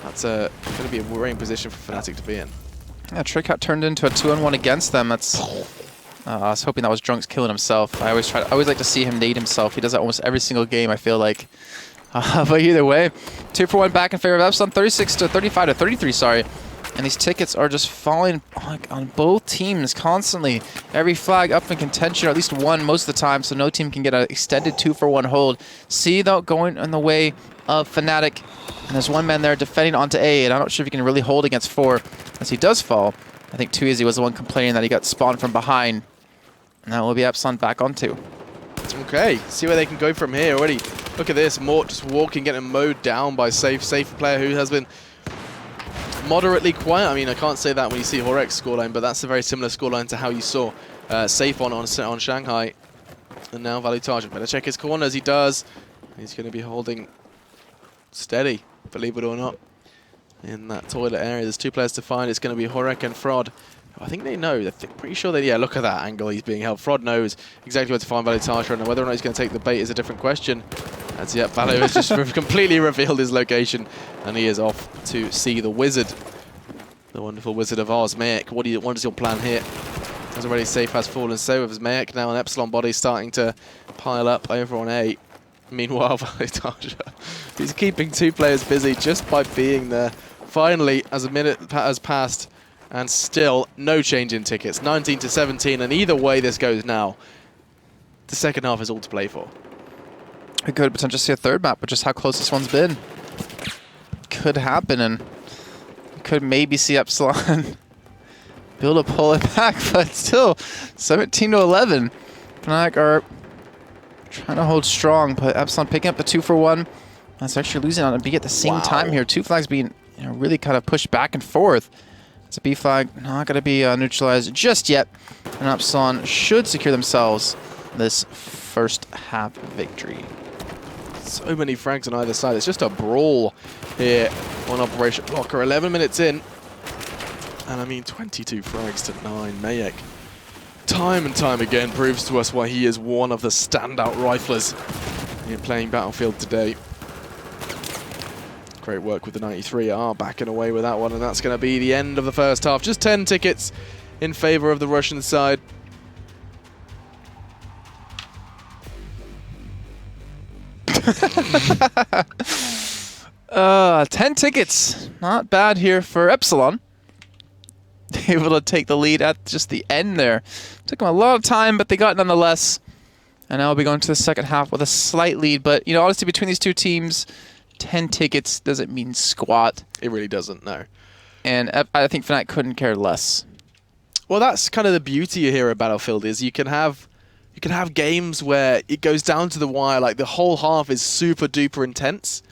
that's going to be a worrying position for Fnatic to be in. Yeah, Trick turned into a 2-on-1 against them. That's. I was hoping that was Drunks killing himself. I always like to see him nade himself. He does that almost every single game, I feel like. But either way, 2-for-1 back in favor of Epsilon, 36 to 35 to 33. Sorry, and these tickets are just falling on both teams constantly. Every flag up in contention, or at least one most of the time, so no team can get an extended 2-for-1 hold. C though going in the way of Fnatic. And there's one man there defending onto A, and I'm not sure if he can really hold against 4 as he does fall. I think 2easy was the one complaining that he got spawned from behind. And that will be Epsilon back on 2. Okay, see where they can go from here already. Look at this, Mort just walking, getting mowed down by Safe. Safe player who has been moderately quiet. I mean, I can't say that when you see Horek's scoreline, but that's a very similar scoreline to how you saw Safe on Shanghai. And now Valutage better check his corners. He does. He's going to be holding steady, believe it or not, in that toilet area. There's 2 players to find. It's going to be Horek and Frod. I think they know. They're pretty sure they... Yeah, look at that angle he's being held. Frod knows exactly where to find Valutage, and whether or not he's going to take the bait is a different question. As yet, Valu has just completely revealed his location, and he is off to see the wizard. The wonderful Wizard of Oz. Mayek, what is your plan here? As already Safe has fallen, so is Mayek. Now an Epsilon body starting to pile up over on A. Meanwhile, Valutage, he's keeping 2 players busy just by being there. Finally, as a minute has passed, and still no change in tickets. 19 to 17, and either way this goes now, the second half is all to play for. We could potentially see a 3rd map, but just how close this one's been. Could happen, and we could maybe see Epsilon be able to pull it back, but still, 17 to 11. Fnatic are trying to hold strong, but Epsilon picking up the 2-for-1. That's actually losing on a B at the same time here. 2 flags being really kind of pushed back and forth. It's a B flag, not going to be neutralized just yet. And Epsilon should secure themselves this first half victory. So many frags on either side. It's just a brawl here on Operation Blocker. 11 minutes in. And I mean, 22 frags to 9. Mayek, time and time again, proves to us why he is one of the standout riflers in playing Battlefield today. Great work with the 93. Backing away with that one, and that's going to be the end of the first half. Just 10 tickets in favor of the Russian side. Uh, 10 tickets. Not bad here for Epsilon. Able to take the lead at just the end there. Took them a lot of time, but they got it nonetheless. And now we'll be going to the second half with a slight lead. But, you know, honestly, between these 2 teams, 10 tickets doesn't mean squat. It really doesn't, no. And I think Fnatic couldn't care less. Well, that's kind of the beauty here at Battlefield, is you can have games where it goes down to the wire, like the whole half is super duper intense.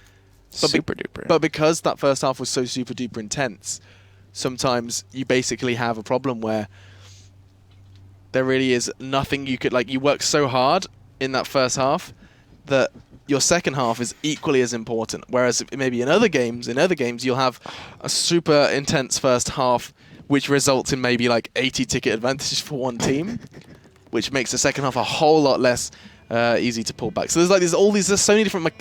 Super duper. But because that first half was so super duper intense, sometimes you basically have a problem where there really is nothing you could, like, you work so hard in that first half that your second half is equally as important. Whereas maybe in other games you'll have a super intense first half, which results in maybe like 80 ticket advantage for one team, which makes the second half a whole lot less easy to pull back. So there's so many different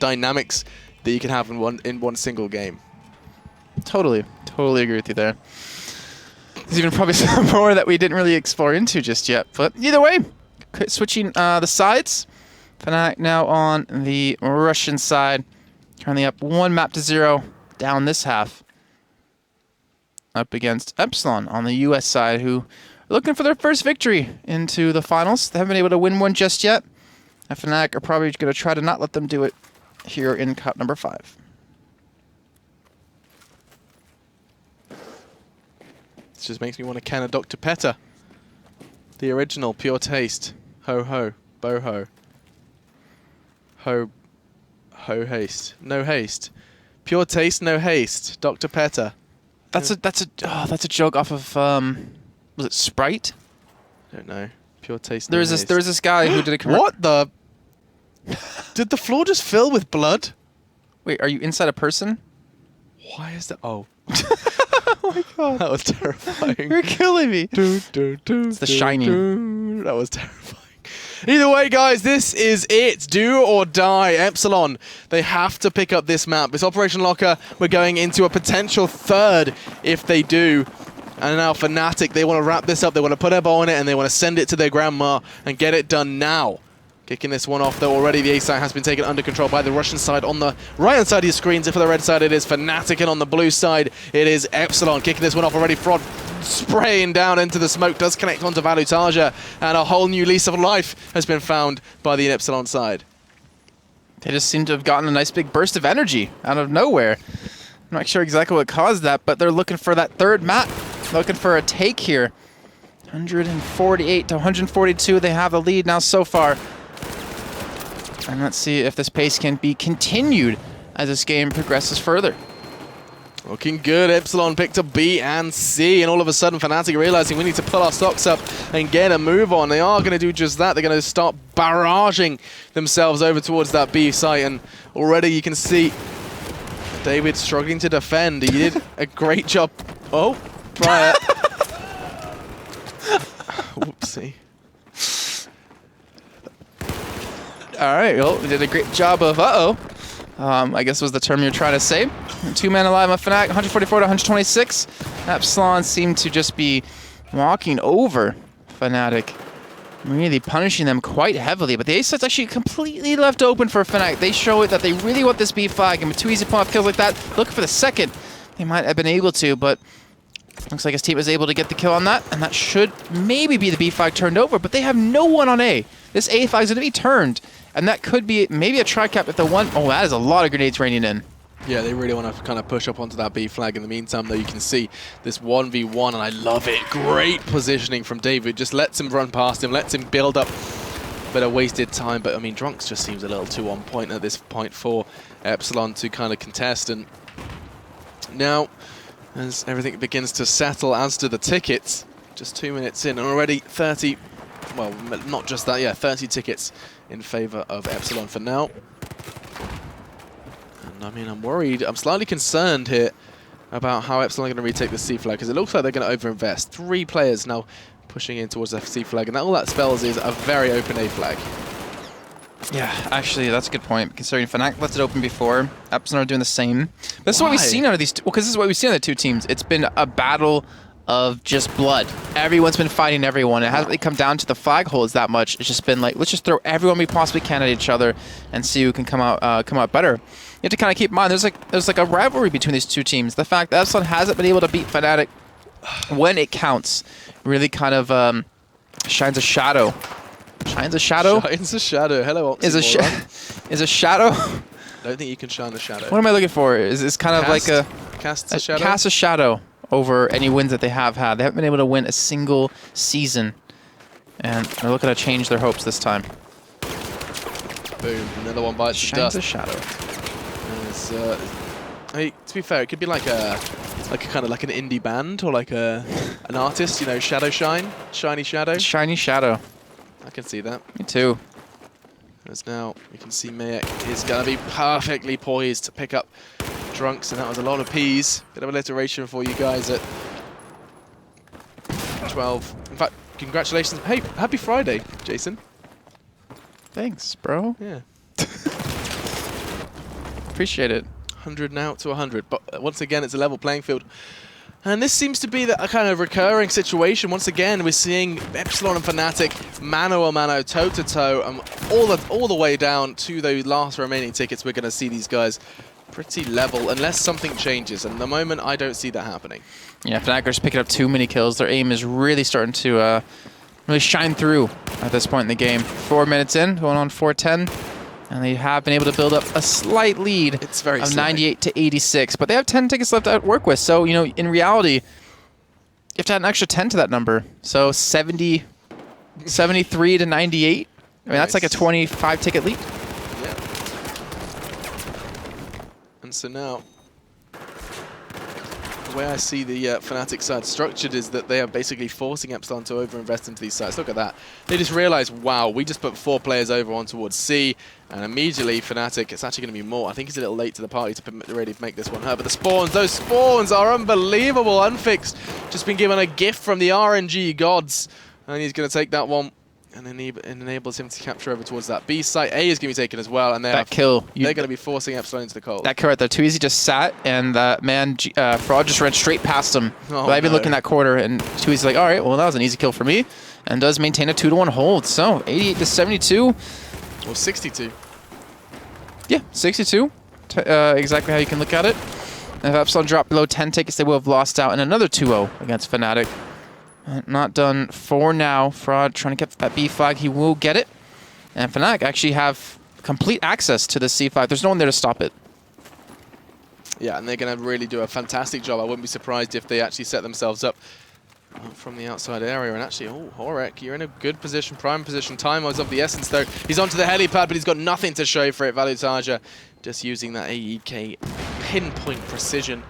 dynamics that you can have in one single game. Totally agree with you there. There's even probably some more that we didn't really explore into just yet. But either way, switching the sides. Fnatic now on the Russian side. Currently up 1-0 down this half. Up against Epsilon on the US side, who are looking for their first victory into the finals. They haven't been able to win one just yet. And Fnatic are probably going to try to not let them do it here in Cup number 5. This just makes me want to can a Dr. Petta. The original pure taste. Ho ho. Boho. Ho haste. No haste. Pure taste, no haste. Dr. Petter. That's a joke off of was it Sprite? I don't know. Pure taste. There's this guy who did a commercial. What the? Did the floor just fill with blood? Wait, are you inside a person? Why is that? Oh. Oh my god. That was terrifying. You're killing me. It's The Shining. That was terrifying. Either way, guys, this is it. Do or die. Epsilon, they have to pick up this map. This Operation Locker, we're going into a potential third if they do. And now Fnatic, they want to wrap this up. They want to put a bow on it and they want to send it to their grandma and get it done now. Kicking this one off, though, already the A side has been taken under control by the Russian side on the right-hand side of your screens. And for the red side, it is Fnatic, and on the blue side, it is Epsilon. Kicking this one off already, Frod spraying down into the smoke, does connect onto Valutaja, and a whole new lease of life has been found by the Epsilon side. They just seem to have gotten a nice big burst of energy out of nowhere. I'm not sure exactly what caused that, but they're looking for that third map. Looking for a take here. 148 to 142, they have the lead now so far. And let's see if this pace can be continued as this game progresses further. Looking good. Epsilon picked up B and C, and all of a sudden Fnatic are realizing we need to pull our stocks up and get a move on. They are going to do just that. They're going to start barraging themselves over towards that B site, and already you can see David struggling to defend. He did a great job. Oh, try it. Whoopsie. All right, well, we did a great job of I guess was the term you're trying to say. 2 men alive on Fnatic, 144 to 126. Epsilon seemed to just be walking over Fnatic, really punishing them quite heavily. But the A-side's actually completely left open for Fnatic. They show it that they really want this B flag, and with 2 easy point-off kills like that, looking for the second, they might have been able to, but looks like his team was able to get the kill on that, and that should maybe be the B flag turned over, but they have no one on A. This A flag is going to be turned, and that could be maybe a tri-cap if the one... Oh, that is a lot of grenades raining in. Yeah, they really want to kind of push up onto that B flag. In the meantime, though, you can see this 1v1, and I love it. Great positioning from David. Just lets him run past him, lets him build up. Bit of wasted time, but I mean, Drunks just seems a little too on point at this point for Epsilon to kind of contest. And now, as everything begins to settle as to the tickets, just 2 minutes in, and already 30, well, not just that, yeah, 30 tickets in favor of Epsilon for now. And I mean, I'm worried, I'm slightly concerned here about how Epsilon are going to retake the C flag, because it looks like they're going to overinvest. 3 players now pushing in towards the C flag, and all that spells is a very open A flag. Yeah, actually, that's a good point. Considering Fnatic left it open before, Epsilon are doing the same. But this is what we've seen out of these. Well, because this is what we've seen out of the 2 teams. It's been a battle of just blood. Everyone's been fighting everyone. It hasn't really come down to the flag holes that much. It's just been like, let's just throw everyone we possibly can at each other and see who can come out better. You have to kind of keep in mind there's like a rivalry between these 2 teams. The fact that Epsilon hasn't been able to beat Fnatic when it counts really kind of shines a shadow. Shines a shadow? Shines a shadow. Hello, Is a shadow? I don't think you can shine a shadow. What am I looking for? Is kind of like a... Cast a shadow? Cast a shadow over any wins that they have had. They haven't been able to win a single season. And they're looking to change their hopes this time. Boom. Another one bites the Shines dust. a shadow. I mean, to be fair, it could be like a kind of like an indie band or like an artist, you know, Shadow Shine, Shiny Shadow. Shiny shadow. I can see that. Me too. As now you can see Mayek is going to be perfectly poised to pick up Drunks, and that was a lot of P's. Bit of alliteration for you guys at 12. In fact, congratulations. Hey, happy Friday, Jason. Thanks, bro. Yeah. Appreciate it. 100 now to 100, but once again, it's a level playing field. And this seems to be a kind of recurring situation. Once again, we're seeing Epsilon and Fnatic mano-a-mano, toe-to-toe, all the way down to those last remaining tickets. We're going to see these guys pretty level, unless something changes. And at the moment, I don't see that happening. Yeah, Fnatic are just picking up too many kills. Their aim is really starting to really shine through at this point in the game. 4 minutes in, going on 4:10. And they have been able to build up a slight lead of 98 to 86. But they have 10 tickets left to work with. So, you know, in reality, you have to add an extra 10 to that number. So 70 73 to 98. I mean, that's like a 25 ticket lead. Yeah. And so now, the way I see the Fnatic side structured is that they are basically forcing Epsilon to overinvest into these sites. Look at that. They just realized, wow, we just put 4 players over on towards C, and immediately Fnatic, it's actually going to be more. I think he's a little late to the party to really make this one hurt. But the spawns, those spawns are unbelievable. Unfixed, just been given a gift from the RNG gods, and he's going to take that one. And enables him to capture over towards that B site. A is going to be taken as well, and that kill. They're going to be forcing Epsilon into the cold. That kill right there, Too Easy just sat, and man, Fraud just ran straight past him. Oh, without even looking that quarter, and Too Easy's like, all right, well, that was an easy kill for me, and does maintain a 2-to-1 hold. So 88 to 72. Or 62. Yeah, 62. Exactly how you can look at it. And if Epsilon drop below 10 tickets, they will have lost out in another 2-0 against Fnatic. Not done for now. Fraud trying to get that B flag. He will get it. And Fnatic actually have complete access to the C flag. There's no one there to stop it. Yeah, and they're going to really do a fantastic job. I wouldn't be surprised if they actually set themselves up from the outside area. And actually, oh, Horek, you're in a good position, prime position. Time is of the essence, though. He's onto the helipad, but he's got nothing to show for it. Valutaja just using that AEK pinpoint precision.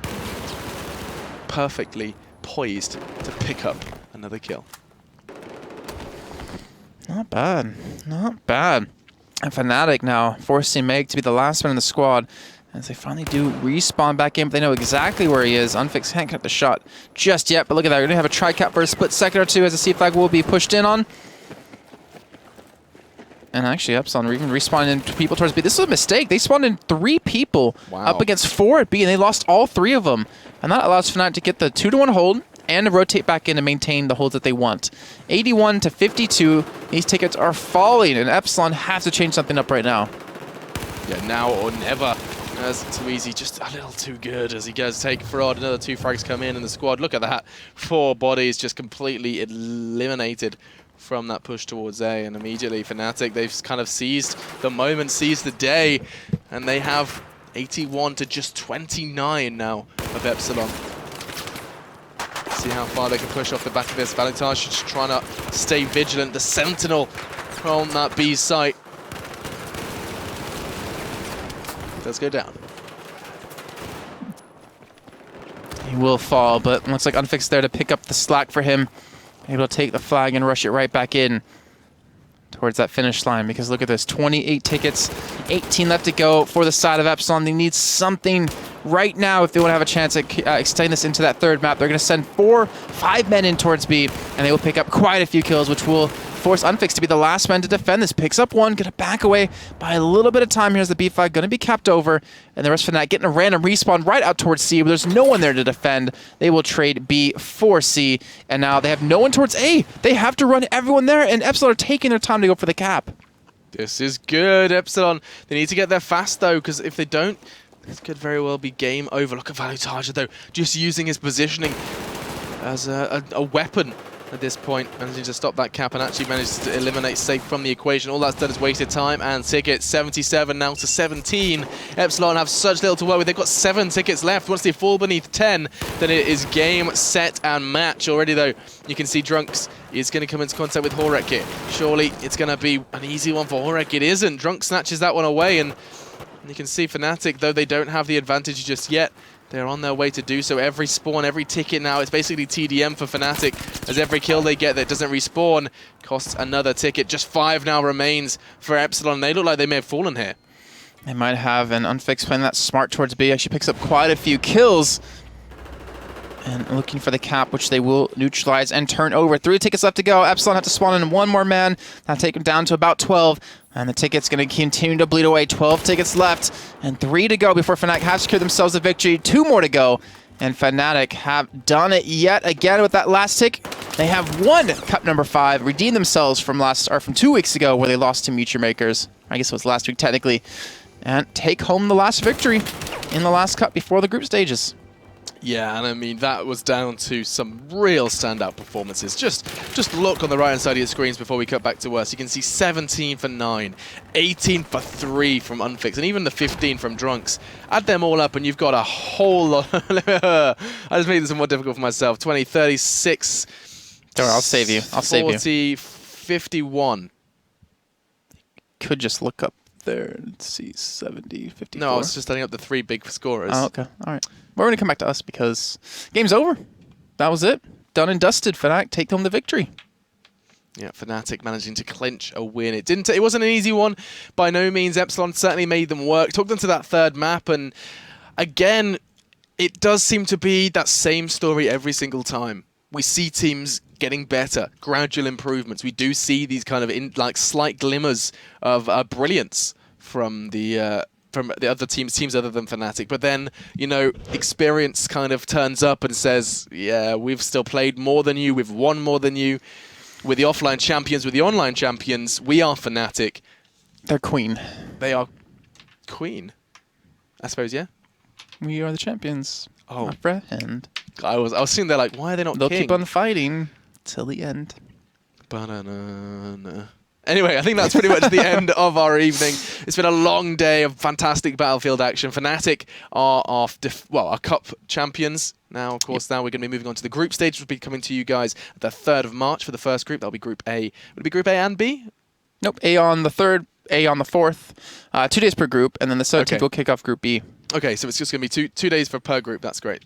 Perfectly poised to pick up another kill. Not bad. Not bad. And Fnatic now forcing Meg to be the last one in the squad as they finally do respawn back in, but they know exactly where he is. Unfixed can't get the shot just yet, but look at that. We're going to have a tri-cap for a split second or two as the C flag will be pushed in on. And actually, Epsilon even respawning into people towards B. This is a mistake. They spawned in 3 people up against 4 at B, and they lost all 3 of them. And that allows Fnatic to get the 2-to-1 hold and to rotate back in to maintain the holds that they want. 81 to 52. These tickets are falling, and Epsilon has to change something up right now. Yeah, now or never. As Too Easy, just a little too good as he goes take Fraud. Another 2 frags come in the squad. Look at that. 4 bodies just completely eliminated from that push towards A, and immediately Fnatic, they've kind of seized the moment, seized the day, and they have 81 to just 29 now of Epsilon. See how far they can push off the back of this. Valutaja just trying to stay vigilant. The Sentinel on that B site does go down. He will fall, but looks like Unfixed there to pick up the slack for him. Able to take the flag and rush it right back in towards that finish line, because look at this, 28 tickets, 18 left to go for the side of Epsilon. They need something right now if they want to have a chance at extending this into that 3rd map. They're going to send 5 men in towards B, and they will pick up quite a few kills, which will force Unfixed to be the last man to defend this. Picks up 1, going to back away by a little bit of time. Here's the B flag, going to be capped over, and the rest of that getting a random respawn right out towards C, but there's no one there to defend. They will trade B for C, and now they have no one towards A. They have to run everyone there, and Epsilon are taking their time to go for the cap. This is good, Epsilon. They need to get there fast, though, because if they don't, this could very well be game over. Look at Valutaja, though, just using his positioning as a weapon at this point, managing to stop that cap and actually managed to eliminate Safe from the equation. All that's done is wasted time and tickets. 77 now to 17. Epsilon have such little to work with. They've got 7 tickets left. Once they fall beneath 10, then it is game, set, and match. Already, though, you can see Drunks is going to come into contact with Horek here. Surely it's going to be an easy one for Horek. It isn't. Drunk snatches that one away, and you can see Fnatic, though they don't have the advantage just yet, they're on their way to do so. Every spawn, every ticket now, it's basically TDM for Fnatic, as every kill they get that doesn't respawn costs another ticket. Just 5 now remains for Epsilon. They look like they may have fallen here. They might have, and Unfixed playing that smart towards B actually picks up quite a few kills. And looking for the cap, which they will neutralize and turn over. 3 tickets left to go. Epsilon have to spawn in 1 more man. That'll take them down to about 12. And the ticket's going to continue to bleed away. 12 tickets left and 3 to go before Fnatic have secured themselves a victory. 2 more to go. And Fnatic have done it yet again with that last tick. They have won Cup number 5, redeemed themselves from 2 weeks ago where they lost to Muture Makers. I guess it was last week technically. And take home the last victory in the last cup before the group stages. Yeah, and I mean, that was down to some real standout performances. Just look on the right-hand side of your screens before we cut back to us. You can see 17 for 9, 18 for 3 from Unfixed, and even the 15 from Drunks. Add them all up, and you've got a whole lot. I just made this more difficult for myself. 20, 36. Don't worry, I'll save you. 40, 51. Could just look up there and see 70, 54. No, I was just adding up the 3 big scorers. Oh, okay. All right. We're going to come back to us because game's over. That was it. Done and dusted. Fnatic take home the victory. Yeah, Fnatic managing to clinch a win. It wasn't an easy one by no means. Epsilon certainly made them work. Took them to that 3rd map, and again, it does seem to be that same story every single time. We see teams getting better, gradual improvements. We do see these kind of slight glimmers of brilliance from the other teams other than Fnatic. But then, you know, experience kind of turns up and says, yeah, we've still played more than you, we've won more than you. We're the offline champions, we're the online champions. We are Fnatic. They're queen. They are queen, I suppose, yeah? We are the champions. Oh. My friend. I was sitting there like, why are they not They'll king? keep on fighting till the end. Ba-na-na-na. Anyway, I think that's pretty much the end of our evening. It's been a long day of fantastic Battlefield action. Fnatic are our cup champions. Now, of course, now we're going to be moving on to the group stage, which will be coming to you guys the 3rd of March for the first group. That'll be Group A. Would it be Group A and B? Nope. A on the 3rd, A on the 4th. 2 days per group, and then the 17th will kick off Group B. Okay, so it's just going to be two days per group. That's great.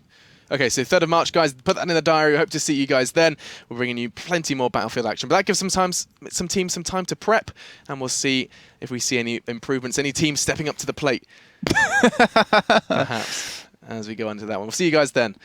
Okay, so 3rd of March, guys, put that in the diary. We hope to see you guys then. We're bringing you plenty more Battlefield action. But that gives some teams some time to prep, and we'll see if we see any improvements, any teams stepping up to the plate, perhaps, as we go into that one. We'll see you guys then.